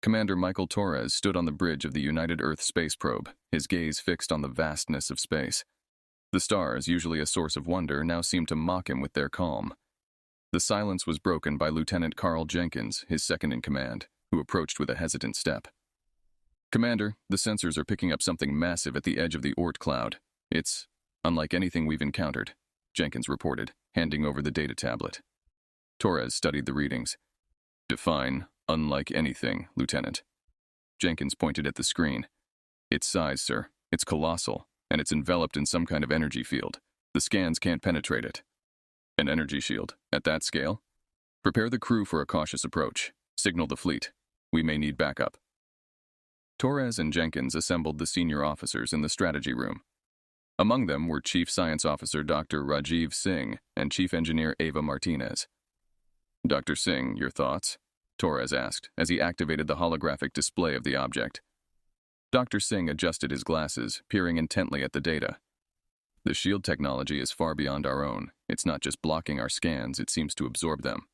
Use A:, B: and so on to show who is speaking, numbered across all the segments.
A: Commander Michael Torres stood on the bridge of the United Earth space probe, his gaze fixed on the vastness of space. The stars, usually a source of wonder, now seemed to mock him with their calm. The silence was broken by Lieutenant Carl Jenkins, his second-in-command, who approached with a hesitant step. "Commander, the sensors are picking up something massive at the edge of the Oort cloud. It's unlike anything we've encountered," Jenkins reported, handing over the data tablet. Torres studied the readings. "Define unlike anything, Lieutenant." Jenkins pointed at the screen. "Its size, sir. It's colossal, and it's enveloped in some kind of energy field. The scans can't penetrate it." "An energy shield? At that scale?" "Prepare the crew for a cautious approach. Signal the fleet. We may need backup." Torres and Jenkins assembled the senior officers in the strategy room. Among them were Chief Science Officer Dr. Rajiv Singh and Chief Engineer Ava Martinez. "Dr. Singh, your thoughts?" Torres asked as he activated the holographic display of the object. Dr. Singh adjusted his glasses, peering intently at the data. "The shield technology is far beyond our own. It's not just blocking our scans, it seems to absorb them."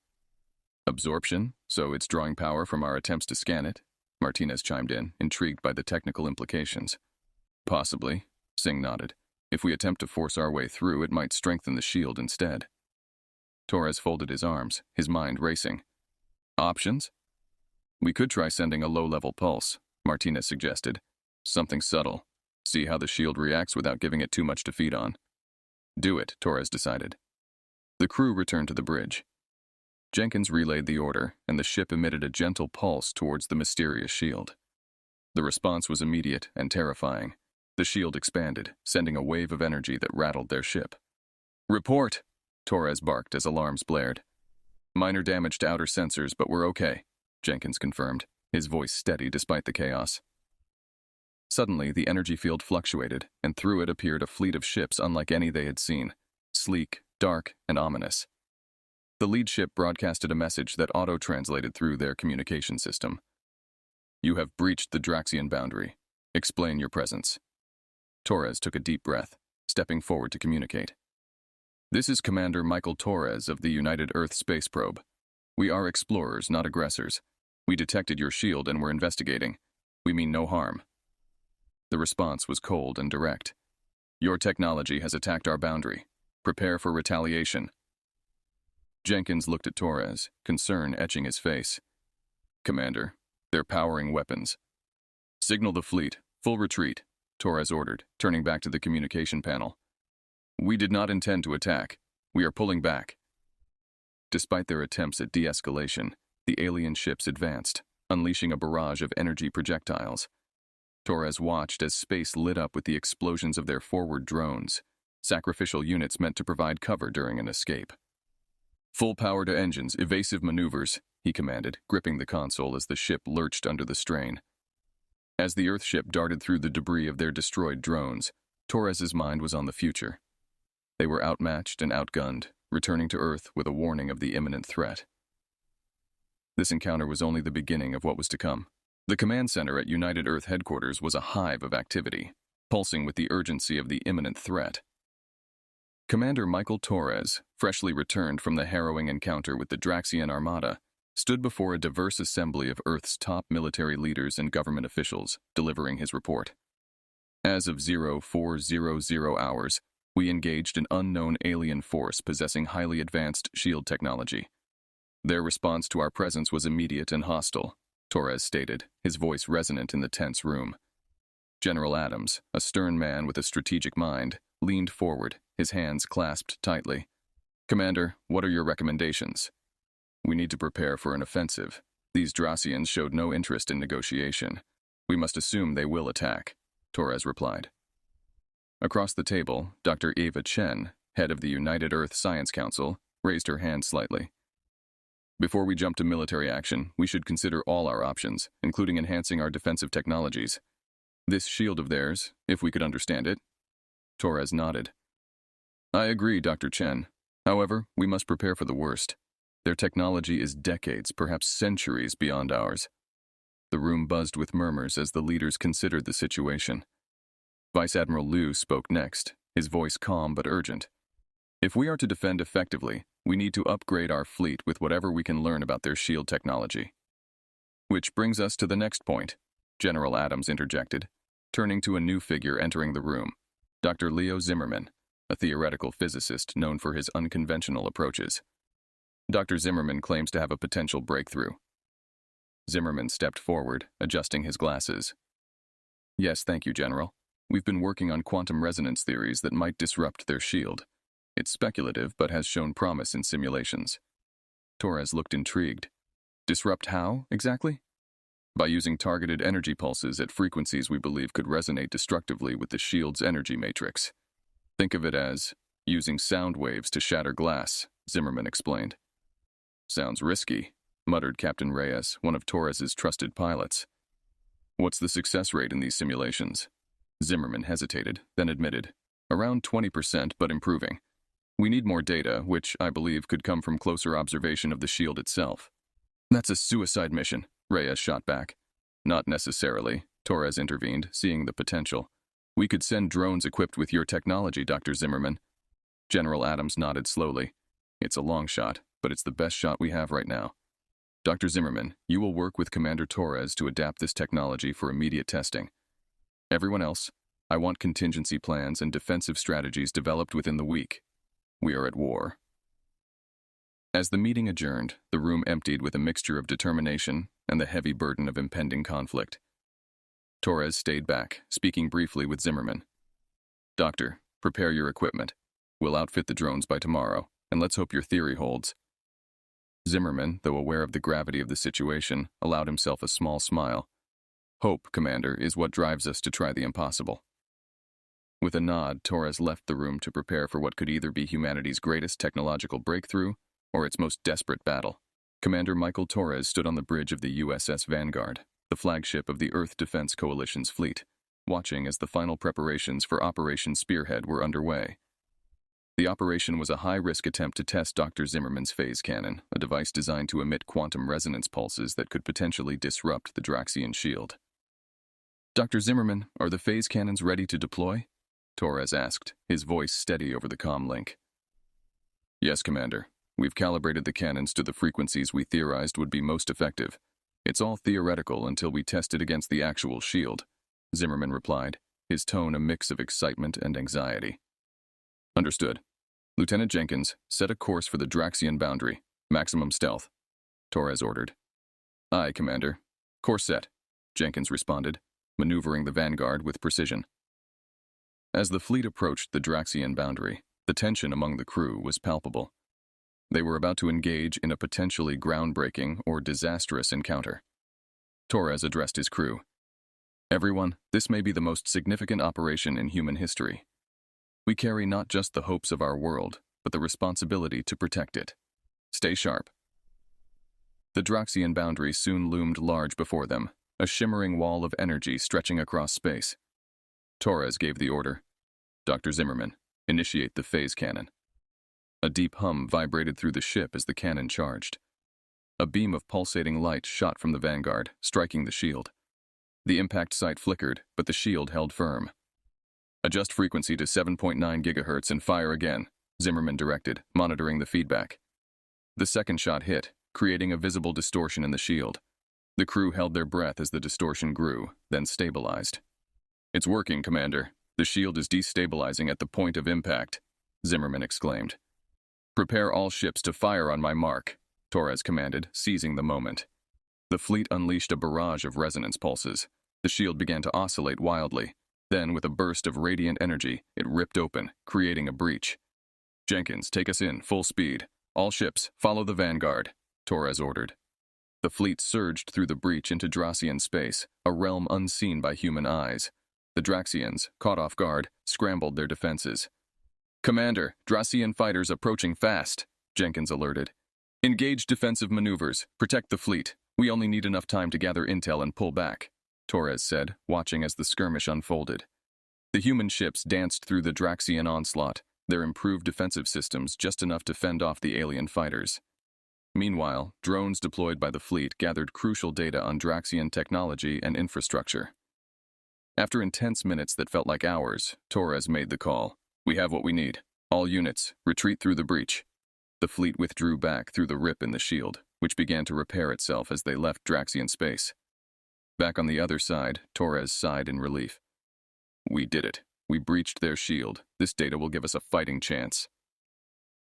A: "Absorption? So it's drawing power from our attempts to scan it?" Martinez chimed in, intrigued by the technical implications. "Possibly," Singh nodded. "If we attempt to force our way through, it might strengthen the shield instead." Torres folded his arms, his mind racing. "Options?" "We could try sending a low-level pulse," Martinez suggested. "Something subtle. See how the shield reacts without giving it too much to feed on." "Do it," Torres decided. The crew returned to the bridge. Jenkins relayed the order, and the ship emitted a gentle pulse towards the mysterious shield. The response was immediate and terrifying. The shield expanded, sending a wave of energy that rattled their ship. "Report!" Torres barked as alarms blared. "Minor damage to outer sensors, but we're okay," Jenkins confirmed, his voice steady despite the chaos. Suddenly, the energy field fluctuated, and through it appeared a fleet of ships unlike any they had seen, sleek, dark, and ominous. The lead ship broadcasted a message that auto-translated through their communication system. "You have breached the Draxian boundary. Explain your presence." Torres took a deep breath, stepping forward to communicate. "This is Commander Michael Torres of the United Earth space probe. We are explorers, not aggressors. We detected your shield and were investigating. We mean no harm." The response was cold and direct. "Your technology has attacked our boundary. Prepare for retaliation." Jenkins looked at Torres, concern etching his face. "Commander, they're powering weapons." "Signal the fleet. Full retreat," Torres ordered, turning back to the communication panel. "We did not intend to attack. We are pulling back." Despite their attempts at de-escalation, the alien ships advanced, unleashing a barrage of energy projectiles. Torres watched as space lit up with the explosions of their forward drones, sacrificial units meant to provide cover during an escape. "Full power to engines, evasive maneuvers," he commanded, gripping the console as the ship lurched under the strain. As the Earthship darted through the debris of their destroyed drones, Torres's mind was on the future. They were outmatched and outgunned, returning to Earth with a warning of the imminent threat. This encounter was only the beginning of what was to come. The command center at United Earth headquarters was a hive of activity, pulsing with the urgency of the imminent threat. Commander Michael Torres, freshly returned from the harrowing encounter with the Draxian Armada, stood before a diverse assembly of Earth's top military leaders and government officials, delivering his report. As of 0400 hours, we engaged an unknown alien force possessing highly advanced shield technology. Their response to our presence was immediate and hostile, Torres stated, his voice resonant in the tense room. General Adams, a stern man with a strategic mind, leaned forward, his hands clasped tightly. "Commander, what are your recommendations?" "We need to prepare for an offensive. These Dracians showed no interest in negotiation. We must assume they will attack," Torres replied. Across the table, Dr. Ava Chen, head of the United Earth Science Council, raised her hand slightly. "Before we jump to military action, we should consider all our options, including enhancing our defensive technologies. This shield of theirs, if we could understand it." Torres nodded. "I agree, Dr. Chen. However, we must prepare for the worst. Their technology is decades, perhaps centuries beyond ours." The room buzzed with murmurs as the leaders considered the situation. Vice Admiral Liu spoke next, his voice calm but urgent. "If we are to defend effectively, we need to upgrade our fleet with whatever we can learn about their shield technology." Which brings us to the next point, General Adams interjected, turning to a new figure entering the room, Dr. Leo Zimmerman, a theoretical physicist known for his unconventional approaches. Dr. Zimmerman claims to have a potential breakthrough. Zimmerman stepped forward, adjusting his glasses. Yes, thank you, General. We've been working on quantum resonance theories that might disrupt their shield. It's speculative, but has shown promise in simulations. Torres looked intrigued. Disrupt how, exactly? By using targeted energy pulses at frequencies we believe could resonate destructively with the shield's energy matrix. Think of it as using sound waves to shatter glass, Zimmerman explained. Sounds risky, muttered Captain Reyes, one of Torres's trusted pilots. What's the success rate in these simulations? Zimmerman hesitated, then admitted. Around 20%, but improving. We need more data, which I believe could come from closer observation of the shield itself. That's a suicide mission, Reyes shot back. Not necessarily, Torres intervened, seeing the potential. We could send drones equipped with your technology, Dr. Zimmerman. General Adams nodded slowly. It's a long shot, but it's the best shot we have right now. Dr. Zimmerman, you will work with Commander Torres to adapt this technology for immediate testing. Everyone else, I want contingency plans and defensive strategies developed within the week. We are at war. As the meeting adjourned, the room emptied with a mixture of determination and the heavy burden of impending conflict. Torres stayed back, speaking briefly with Zimmerman. Doctor, prepare your equipment. We'll outfit the drones by tomorrow, and let's hope your theory holds. Zimmerman, though aware of the gravity of the situation, allowed himself a small smile. Hope, Commander, is what drives us to try the impossible. With a nod, Torres left the room to prepare for what could either be humanity's greatest technological breakthrough or its most desperate battle. Commander Michael Torres stood on the bridge of the USS Vanguard, the flagship of the Earth Defense Coalition's fleet, watching as the final preparations for Operation Spearhead were underway. The operation was a high-risk attempt to test Dr. Zimmerman's phase cannon, a device designed to emit quantum resonance pulses that could potentially disrupt the Draxian shield. Dr. Zimmerman, are the phase cannons ready to deploy? Torres asked, his voice steady over the comm link. Yes, Commander. We've calibrated the cannons to the frequencies we theorized would be most effective. It's all theoretical until we test it against the actual shield, Zimmerman replied, his tone a mix of excitement and anxiety. Understood. Lieutenant Jenkins, set a course for the Draxian boundary. Maximum stealth, Torres ordered. Aye, Commander. Course set, Jenkins responded, maneuvering the Vanguard with precision. As the fleet approached the Draxian boundary, the tension among the crew was palpable. They were about to engage in a potentially groundbreaking or disastrous encounter. Torres addressed his crew. Everyone, this may be the most significant operation in human history. We carry not just the hopes of our world, but the responsibility to protect it. Stay sharp. The Draxian boundary soon loomed large before them, a shimmering wall of energy stretching across space. Torres gave the order. Dr. Zimmerman, initiate the phase cannon. A deep hum vibrated through the ship as the cannon charged. A beam of pulsating light shot from the Vanguard, striking the shield. The impact sight flickered, but the shield held firm. Adjust frequency to 7.9 gigahertz and fire again, Zimmerman directed, monitoring the feedback. The second shot hit, creating a visible distortion in the shield. The crew held their breath as the distortion grew, then stabilized. It's working, Commander. The shield is destabilizing at the point of impact, Zimmerman exclaimed. Prepare all ships to fire on my mark, Torres commanded, seizing the moment. The fleet unleashed a barrage of resonance pulses. The shield began to oscillate wildly. Then, with a burst of radiant energy, it ripped open, creating a breach. Jenkins, take us in, full speed. All ships, follow the Vanguard, Torres ordered. The fleet surged through the breach into Draxian space, a realm unseen by human eyes. The Draxians, caught off guard, scrambled their defenses. Commander, Draxian fighters approaching fast, Jenkins alerted. Engage defensive maneuvers, protect the fleet. We only need enough time to gather intel and pull back, Torres said, watching as the skirmish unfolded. The human ships danced through the Draxian onslaught, their improved defensive systems just enough to fend off the alien fighters. Meanwhile, drones deployed by the fleet gathered crucial data on Draxian technology and infrastructure. After intense minutes that felt like hours, Torres made the call. We have what we need. All units, retreat through the breach. The fleet withdrew back through the rip in the shield, which began to repair itself as they left Draxian space. Back on the other side, Torres sighed in relief. We did it. We breached their shield. This data will give us a fighting chance.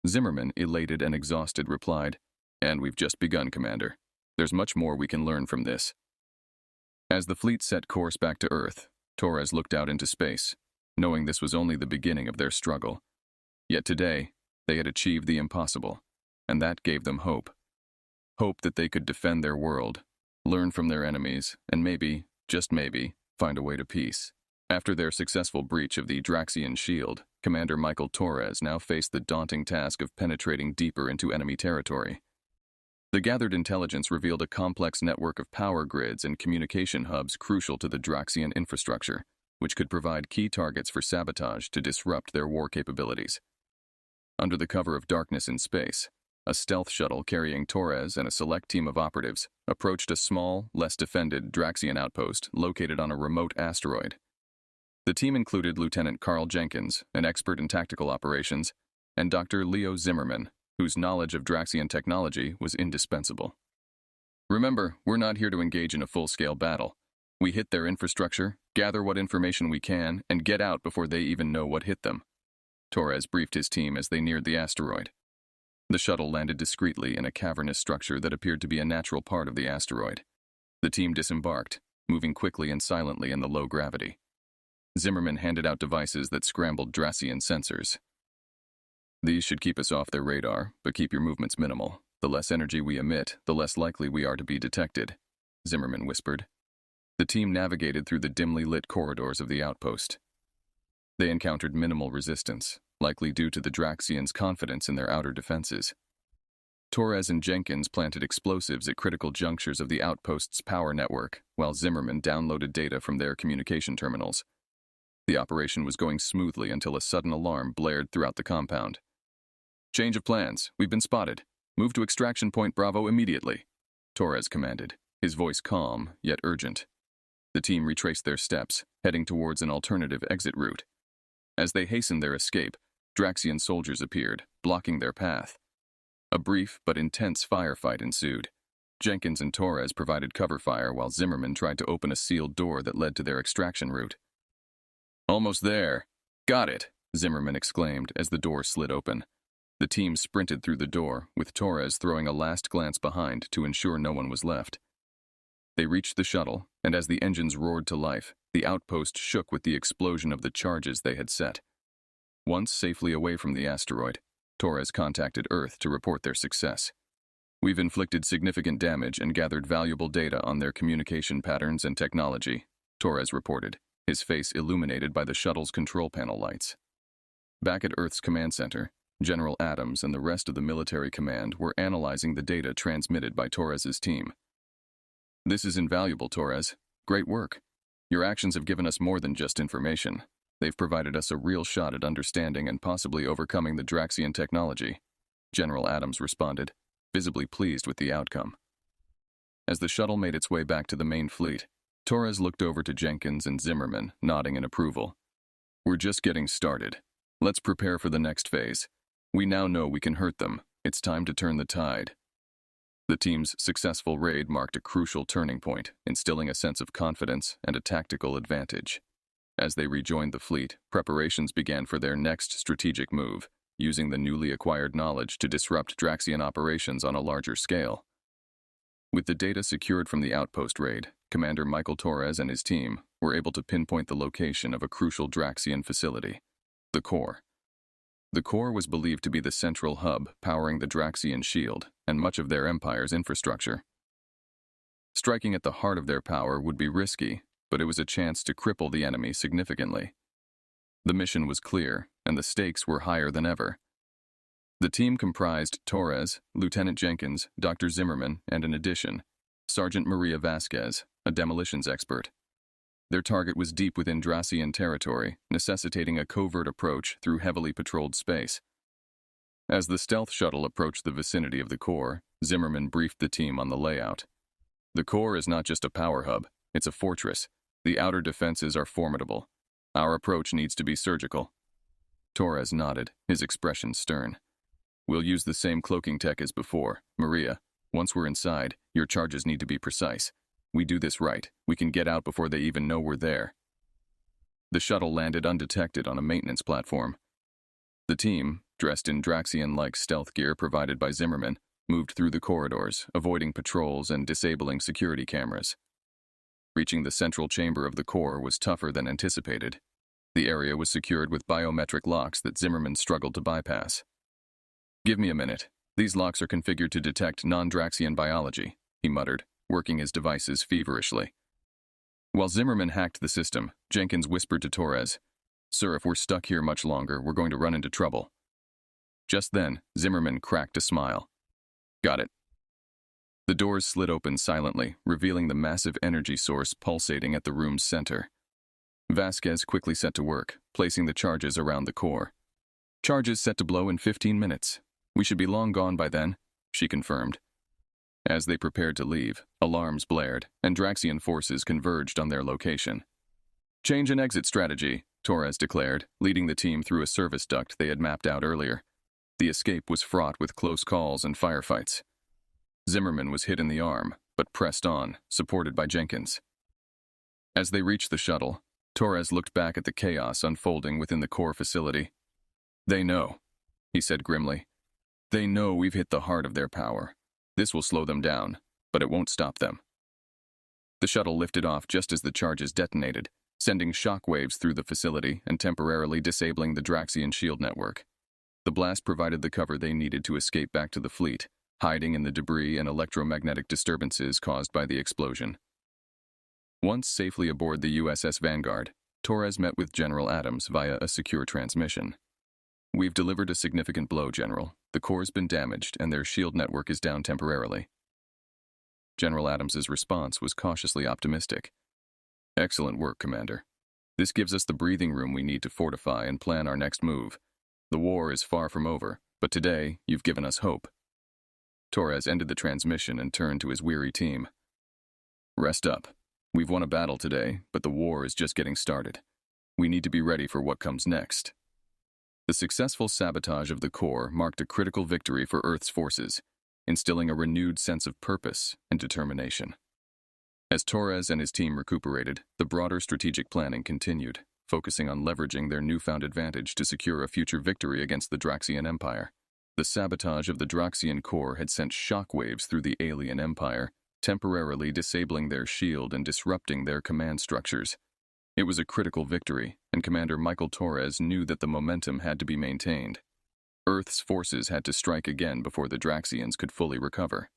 A: Zimmerman, elated and exhausted, replied, And we've just begun, Commander. There's much more we can learn from this. As the fleet set course back to Earth, Torres looked out into space, knowing this was only the beginning of their struggle. Yet today, they had achieved the impossible, and that gave them hope. Hope that they could defend their world, learn from their enemies, and maybe, just maybe, find a way to peace. After their successful breach of the Draxian shield, Commander Michael Torres now faced the daunting task of penetrating deeper into enemy territory. The gathered intelligence revealed a complex network of power grids and communication hubs crucial to the Draxian infrastructure, which could provide key targets for sabotage to disrupt their war capabilities. Under the cover of darkness in space, a stealth shuttle carrying Torres and a select team of operatives approached a small, less defended Draxian outpost located on a remote asteroid. The team included Lieutenant Carl Jenkins, an expert in tactical operations, and Dr. Leo Zimmerman, whose knowledge of Draxian technology was indispensable. Remember, we're not here to engage in a full-scale battle. We hit their infrastructure, gather what information we can, and get out before they even know what hit them. Torres briefed his team as they neared the asteroid. The shuttle landed discreetly in a cavernous structure that appeared to be a natural part of the asteroid. The team disembarked, moving quickly and silently in the low gravity. Zimmerman handed out devices that scrambled Draxian sensors. These should keep us off their radar, but keep your movements minimal. The less energy we emit, the less likely we are to be detected, Zimmerman whispered. The team navigated through the dimly lit corridors of the outpost. They encountered minimal resistance, likely due to the Draxians' confidence in their outer defenses. Torres and Jenkins planted explosives at critical junctures of the outpost's power network, while Zimmerman downloaded data from their communication terminals. The operation was going smoothly until a sudden alarm blared throughout the compound. Change of plans. We've been spotted. Move to extraction point Bravo immediately, Torres commanded, his voice calm, yet urgent. The team retraced their steps, heading towards an alternative exit route. As they hastened their escape, Draxian soldiers appeared, blocking their path. A brief but intense firefight ensued. Jenkins and Torres provided cover fire while Zimmerman tried to open a sealed door that led to their extraction route. Almost there. Got it, Zimmerman exclaimed as the door slid open. The team sprinted through the door, with Torres throwing a last glance behind to ensure no one was left. They reached the shuttle, and as the engines roared to life, the outpost shook with the explosion of the charges they had set. Once safely away from the asteroid, Torres contacted Earth to report their success. We've inflicted significant damage and gathered valuable data on their communication patterns and technology, Torres reported, his face illuminated by the shuttle's control panel lights. Back at Earth's command center, General Adams and the rest of the military command were analyzing the data transmitted by Torres's team. This is invaluable, Torres. Great work. Your actions have given us more than just information. They've provided us a real shot at understanding and possibly overcoming the Draxian technology, General Adams responded, visibly pleased with the outcome. As the shuttle made its way back to the main fleet, Torres looked over to Jenkins and Zimmerman, nodding in approval. We're just getting started. Let's prepare for the next phase. We now know we can hurt them. It's time to turn the tide. The team's successful raid marked a crucial turning point, instilling a sense of confidence and a tactical advantage. As they rejoined the fleet, preparations began for their next strategic move, using the newly acquired knowledge to disrupt Draxian operations on a larger scale. With the data secured from the outpost raid, Commander Michael Torres and his team were able to pinpoint the location of a crucial Draxian facility, the core. The core was believed to be the central hub powering the Draxian shield and much of their empire's infrastructure. Striking at the heart of their power would be risky, but it was a chance to cripple the enemy significantly. The mission was clear, and the stakes were higher than ever. The team comprised Torres, Lieutenant Jenkins, Dr. Zimmerman, and in addition, Sergeant Maria Vasquez, a demolitions expert. Their target was deep within Draxian territory, necessitating a covert approach through heavily patrolled space. As the stealth shuttle approached the vicinity of the core, Zimmerman briefed the team on the layout. The core is not just a power hub, it's a fortress. The outer defenses are formidable. Our approach needs to be surgical. Torres nodded, his expression stern. We'll use the same cloaking tech as before. Maria, Once we're inside, your charges need to be precise. We do this right, we can get out before they even know we're there. The shuttle landed undetected on a maintenance platform. The team, dressed in Draxian-like stealth gear provided by Zimmerman, moved through the corridors, avoiding patrols and disabling security cameras. Reaching the central chamber of the core was tougher than anticipated. The area was secured with biometric locks that Zimmerman struggled to bypass. "Give me a minute. These locks are configured to detect non-Draxian biology," he muttered, working his devices feverishly. While Zimmerman hacked the system, Jenkins whispered to Torres, "Sir, if we're stuck here much longer, we're going to run into trouble." Just then, Zimmerman cracked a smile. "Got it." The doors slid open silently, revealing the massive energy source pulsating at the room's center. Vasquez quickly set to work, placing the charges around the core. "Charges set to blow in 15 minutes. We should be long gone by then," she confirmed. As they prepared to leave, alarms blared, and Draxian forces converged on their location. "Change and exit strategy," Torres declared, leading the team through a service duct they had mapped out earlier. The escape was fraught with close calls and firefights. Zimmerman was hit in the arm, but pressed on, supported by Jenkins. As they reached the shuttle, Torres looked back at the chaos unfolding within the core facility. "They know," he said grimly. "They know we've hit the heart of their power. This will slow them down, but it won't stop them." The shuttle lifted off just as the charges detonated, sending shockwaves through the facility and temporarily disabling the Draxian shield network. The blast provided the cover they needed to escape back to the fleet, hiding in the debris and electromagnetic disturbances caused by the explosion. Once safely aboard the USS Vanguard, Torres met with General Adams via a secure transmission. "We've delivered a significant blow, General. The core's been damaged and their shield network is down temporarily." General Adams's response was cautiously optimistic. "Excellent work, Commander. This gives us the breathing room we need to fortify and plan our next move. The war is far from over, but today you've given us hope." Torres ended the transmission and turned to his weary team. "Rest up. We've won a battle today, but the war is just getting started. We need to be ready for what comes next." The successful sabotage of the core marked a critical victory for Earth's forces, instilling a renewed sense of purpose and determination. As Torres and his team recuperated, the broader strategic planning continued, focusing on leveraging their newfound advantage to secure a future victory against the Draxian Empire. The sabotage of the Draxian core had sent shockwaves through the alien empire, temporarily disabling their shield and disrupting their command structures. It was a critical victory, and Commander Michael Torres knew that the momentum had to be maintained. Earth's forces had to strike again before the Draxians could fully recover.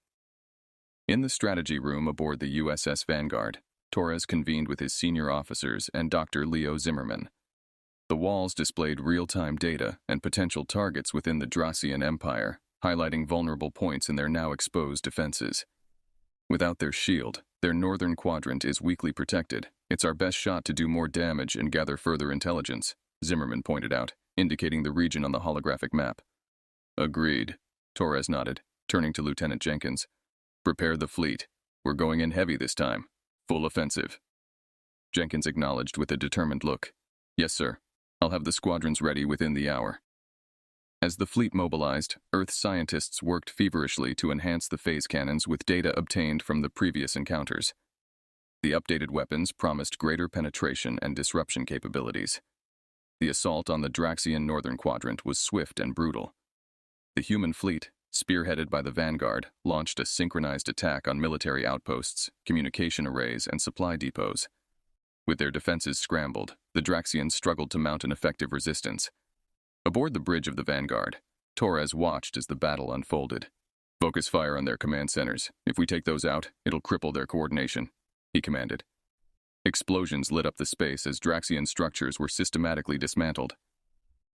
A: In the strategy room aboard the USS Vanguard, Torres convened with his senior officers and Dr. Leo Zimmerman. The walls displayed real-time data and potential targets within the Draxian Empire, highlighting vulnerable points in their now exposed defenses. "Without their shield, their northern quadrant is weakly protected. It's our best shot to do more damage and gather further intelligence," Zimmerman pointed out, indicating the region on the holographic map. "Agreed," Torres nodded, turning to Lieutenant Jenkins. "Prepare the fleet. We're going in heavy this time. Full offensive." Jenkins acknowledged with a determined look. "Yes, sir. I'll have the squadrons ready within the hour." As the fleet mobilized, Earth scientists worked feverishly to enhance the phase cannons with data obtained from the previous encounters. The updated weapons promised greater penetration and disruption capabilities. The assault on the Draxian northern quadrant was swift and brutal. The human fleet, spearheaded by the Vanguard, launched a synchronized attack on military outposts, communication arrays, and supply depots. With their defenses scrambled, the Draxians struggled to mount an effective resistance. Aboard the bridge of the Vanguard, Torres watched as the battle unfolded. "Focus fire on their command centers. If we take those out, it'll cripple their coordination," he commanded. Explosions lit up the space as Draxian structures were systematically dismantled.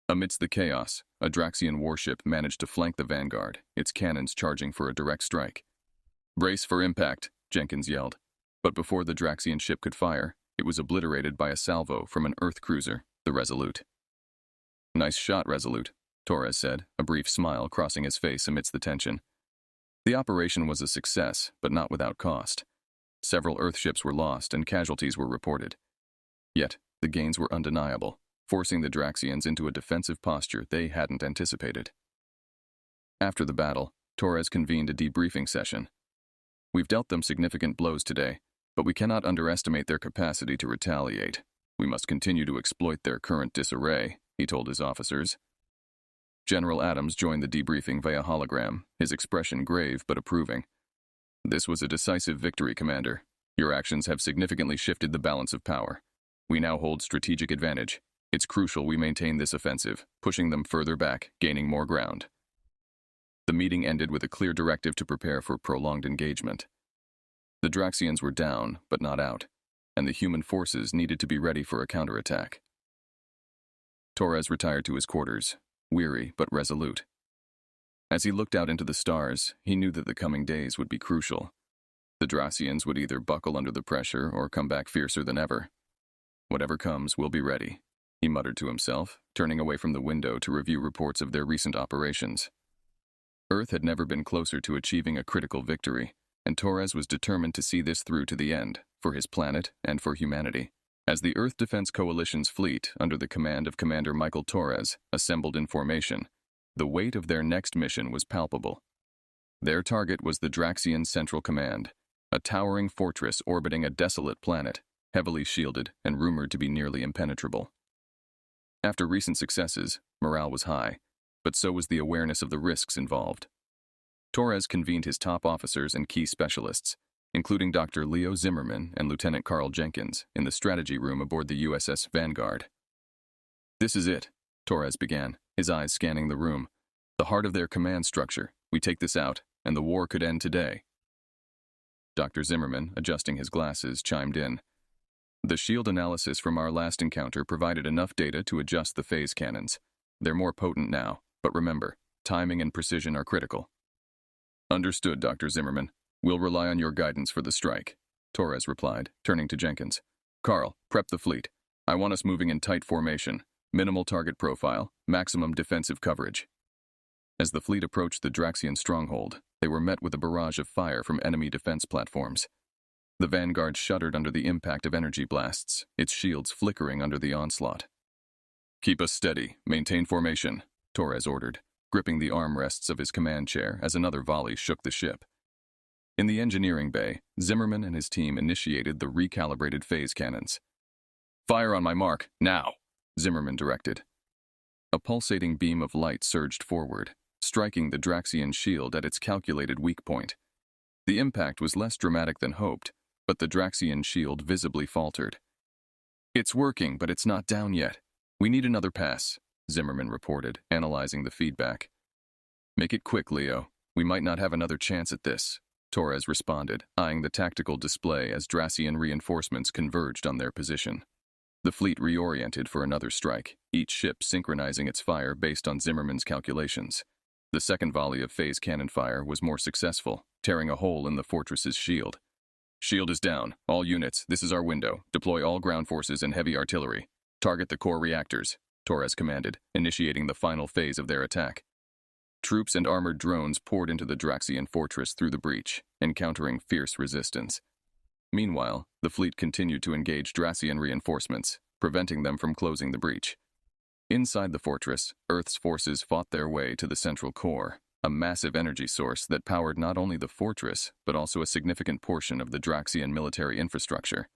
A: Amidst the chaos, a Draxian warship managed to flank the Vanguard, its cannons charging for a direct strike. "Brace for impact," Jenkins yelled. But before the Draxian ship could fire, it was obliterated by a salvo from an Earth cruiser, the Resolute. "Nice shot, Resolute," Torres said, a brief smile crossing his face amidst the tension. The operation was a success, but not without cost. Several Earth ships were lost and casualties were reported. Yet, the gains were undeniable, forcing the Draxians into a defensive posture they hadn't anticipated. After the battle, Torres convened a debriefing session, We've dealt them significant blows today, but we cannot underestimate their capacity to retaliate. We must continue to exploit their current disarray, he told his officers. General Adams joined the debriefing via hologram, his expression grave but approving. This was a decisive victory, Commander. Your actions have significantly shifted the balance of power. We now hold strategic advantage. It's crucial we maintain this offensive, pushing them further back, gaining more ground. The meeting ended with a clear directive to prepare for prolonged engagement. The Draxians were down, but not out, and the human forces needed to be ready for a counterattack. Torres retired to his quarters, weary but resolute. As he looked out into the stars, he knew that the coming days would be crucial. The Draxians would either buckle under the pressure or come back fiercer than ever. Whatever comes, we'll be ready, he muttered to himself, turning away from the window to review reports of their recent operations. Earth had never been closer to achieving a critical victory, and Torres was determined to see this through to the end, for his planet and for humanity. As the Earth Defense Coalition's fleet, under the command of Commander Michael Torres, assembled in formation, the weight of their next mission was palpable. Their target was the Draxian Central Command, a towering fortress orbiting a desolate planet, heavily shielded and rumored to be nearly impenetrable. After recent successes, morale was high, but so was the awareness of the risks involved. Torres convened his top officers and key specialists, including Dr. Leo Zimmerman and Lieutenant Carl Jenkins, in the strategy room aboard the USS Vanguard. This is it, Torres began, his eyes scanning the room. The heart of their command structure. We take this out, and the war could end today. Dr. Zimmerman, adjusting his glasses, chimed in. The shield analysis from our last encounter provided enough data to adjust the phase cannons. They're more potent now, but remember, timing and precision are critical. Understood, Dr. Zimmerman. We'll rely on your guidance for the strike, Torres replied, turning to Jenkins. Carl, prep the fleet. I want us moving in tight formation, minimal target profile, maximum defensive coverage. As the fleet approached the Draxian stronghold, they were met with a barrage of fire from enemy defense platforms. The Vanguard shuddered under the impact of energy blasts, its shields flickering under the onslaught. Keep us steady, maintain formation, Torres ordered, gripping the armrests of his command chair as another volley shook the ship. In the engineering bay, Zimmerman and his team initiated the recalibrated phase cannons. Fire on my mark, now, Zimmerman directed. A pulsating beam of light surged forward, striking the Draxian shield at its calculated weak point. The impact was less dramatic than hoped, but the Draxian shield visibly faltered. It's working, but it's not down yet. We need another pass, Zimmerman reported, analyzing the feedback. Make it quick, Leo. We might not have another chance at this, Torres responded, eyeing the tactical display as Draxian reinforcements converged on their position. The fleet reoriented for another strike, each ship synchronizing its fire based on Zimmerman's calculations. The second volley of phase cannon fire was more successful, tearing a hole in the fortress's shield. Shield is down. All units, this is our window. Deploy all ground forces and heavy artillery. Target the core reactors, Torres commanded, initiating the final phase of their attack. Troops and armored drones poured into the Draxian fortress through the breach, encountering fierce resistance. Meanwhile, the fleet continued to engage Draxian reinforcements, preventing them from closing the breach. Inside the fortress, Earth's forces fought their way to the central core, a massive energy source that powered not only the fortress, but also a significant portion of the Draxian military infrastructure.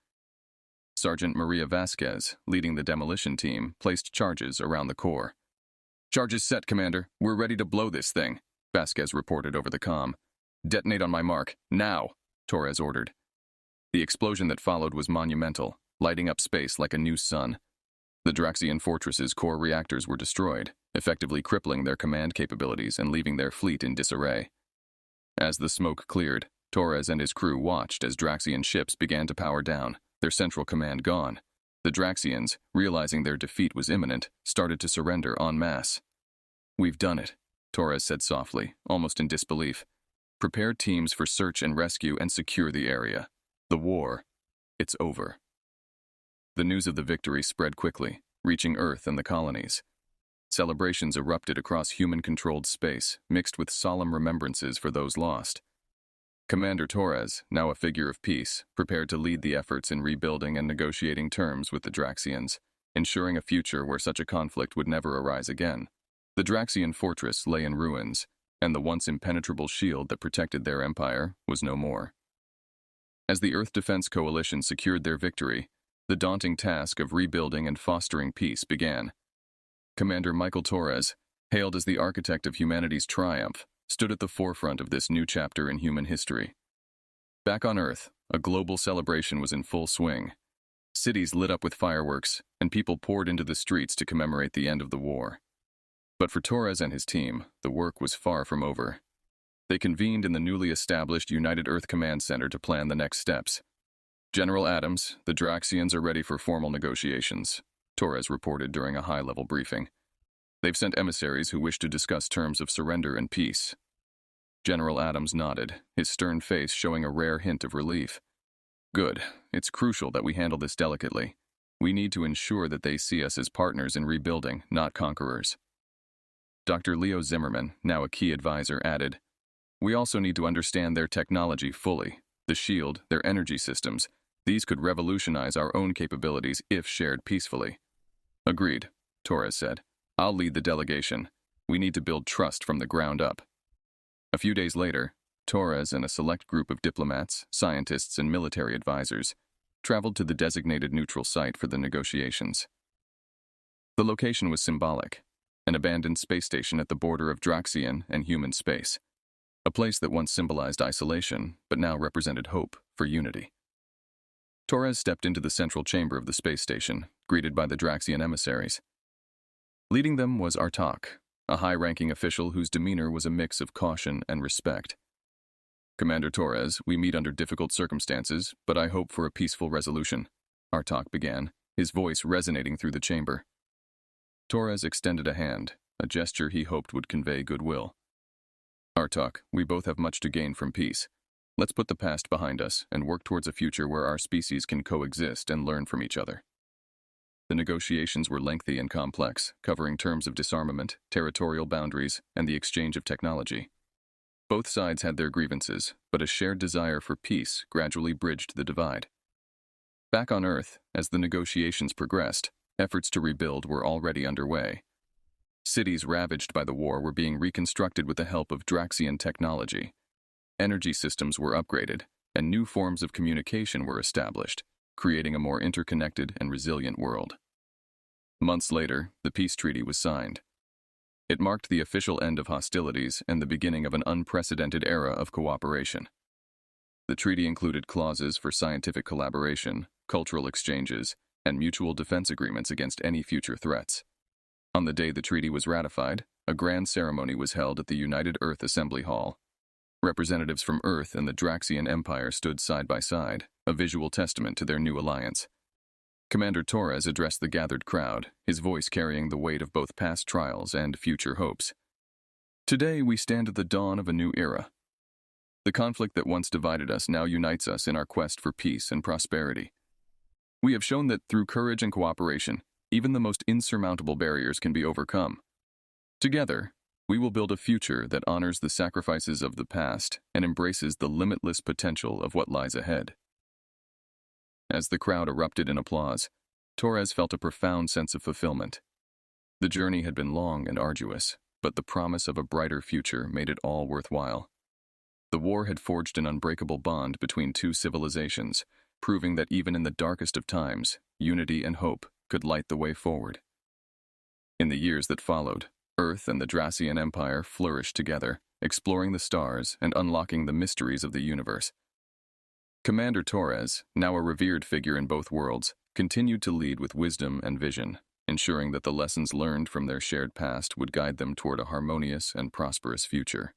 A: Sergeant Maria Vasquez, leading the demolition team, placed charges around the core. Charges set, Commander. We're ready to blow this thing, Vasquez reported over the comm. Detonate on my mark, now, Torres ordered. The explosion that followed was monumental, lighting up space like a new sun. The Draxian fortress's core reactors were destroyed, effectively crippling their command capabilities and leaving their fleet in disarray. As the smoke cleared, Torres and his crew watched as Draxian ships began to power down, their central command gone. The Draxians, realizing their defeat was imminent, started to surrender en masse. We've done it, Torres said softly, almost in disbelief. Prepare teams for search and rescue and secure the area. The war, it's over. The news of the victory spread quickly, reaching Earth and the colonies. Celebrations erupted across human-controlled space, mixed with solemn remembrances for those lost. Commander Torres, now a figure of peace, prepared to lead the efforts in rebuilding and negotiating terms with the Draxians, ensuring a future where such a conflict would never arise again. The Draxian fortress lay in ruins, and the once impenetrable shield that protected their empire was no more. As the Earth Defense Coalition secured their victory, the daunting task of rebuilding and fostering peace began. Commander Michael Torres, hailed as the architect of humanity's triumph, stood at the forefront of this new chapter in human history. Back on Earth, a global celebration was in full swing. Cities lit up with fireworks, and people poured into the streets to commemorate the end of the war. But for Torres and his team, the work was far from over. They convened in the newly established United Earth Command Center to plan the next steps. General Adams, the Draxians are ready for formal negotiations, Torres reported during a high-level briefing. They've sent emissaries who wish to discuss terms of surrender and peace. General Adams nodded, his stern face showing a rare hint of relief. Good. It's crucial that we handle this delicately. We need to ensure that they see us as partners in rebuilding, not conquerors. Dr. Leo Zimmerman, now a key advisor, added, "We also need to understand their technology fully. The shield, their energy systems. These could revolutionize our own capabilities if shared peacefully." "Agreed," Torres said. "I'll lead the delegation. We need to build trust from the ground up." A few days later, Torres and a select group of diplomats, scientists, and military advisors traveled to the designated neutral site for the negotiations. The location was symbolic, an abandoned space station at the border of Draxian and human space, a place that once symbolized isolation but now represented hope for unity. Torres stepped into the central chamber of the space station, greeted by the Draxian emissaries. Leading them was Artak, a high-ranking official whose demeanor was a mix of caution and respect. "Commander Torres, we meet under difficult circumstances, but I hope for a peaceful resolution," Artak began, his voice resonating through the chamber. Torres extended a hand, a gesture he hoped would convey goodwill. "Artak, we both have much to gain from peace. Let's put the past behind us and work towards a future where our species can coexist and learn from each other." The negotiations were lengthy and complex, covering terms of disarmament, territorial boundaries, and the exchange of technology. Both sides had their grievances, but a shared desire for peace gradually bridged the divide. Back on Earth, as the negotiations progressed, efforts to rebuild were already underway. Cities ravaged by the war were being reconstructed with the help of Draxian technology. Energy systems were upgraded, and new forms of communication were established, creating a more interconnected and resilient world. Months later, the peace treaty was signed. It marked the official end of hostilities and the beginning of an unprecedented era of cooperation. The treaty included clauses for scientific collaboration, cultural exchanges, and mutual defense agreements against any future threats. On the day the treaty was ratified, a grand ceremony was held at the United Earth Assembly Hall. Representatives from Earth and the Draxian Empire stood side by side, a visual testament to their new alliance. Commander Torres addressed the gathered crowd, his voice carrying the weight of both past trials and future hopes. "Today we stand at the dawn of a new era. The conflict that once divided us now unites us in our quest for peace and prosperity. We have shown that through courage and cooperation, even the most insurmountable barriers can be overcome. Together, we will build a future that honors the sacrifices of the past and embraces the limitless potential of what lies ahead." As the crowd erupted in applause, Torres felt a profound sense of fulfillment. The journey had been long and arduous, but the promise of a brighter future made it all worthwhile. The war had forged an unbreakable bond between two civilizations, proving that even in the darkest of times, unity and hope could light the way forward. In the years that followed, Earth and the Draxian Empire flourished together, exploring the stars and unlocking the mysteries of the universe. Commander Torres, now a revered figure in both worlds, continued to lead with wisdom and vision, ensuring that the lessons learned from their shared past would guide them toward a harmonious and prosperous future.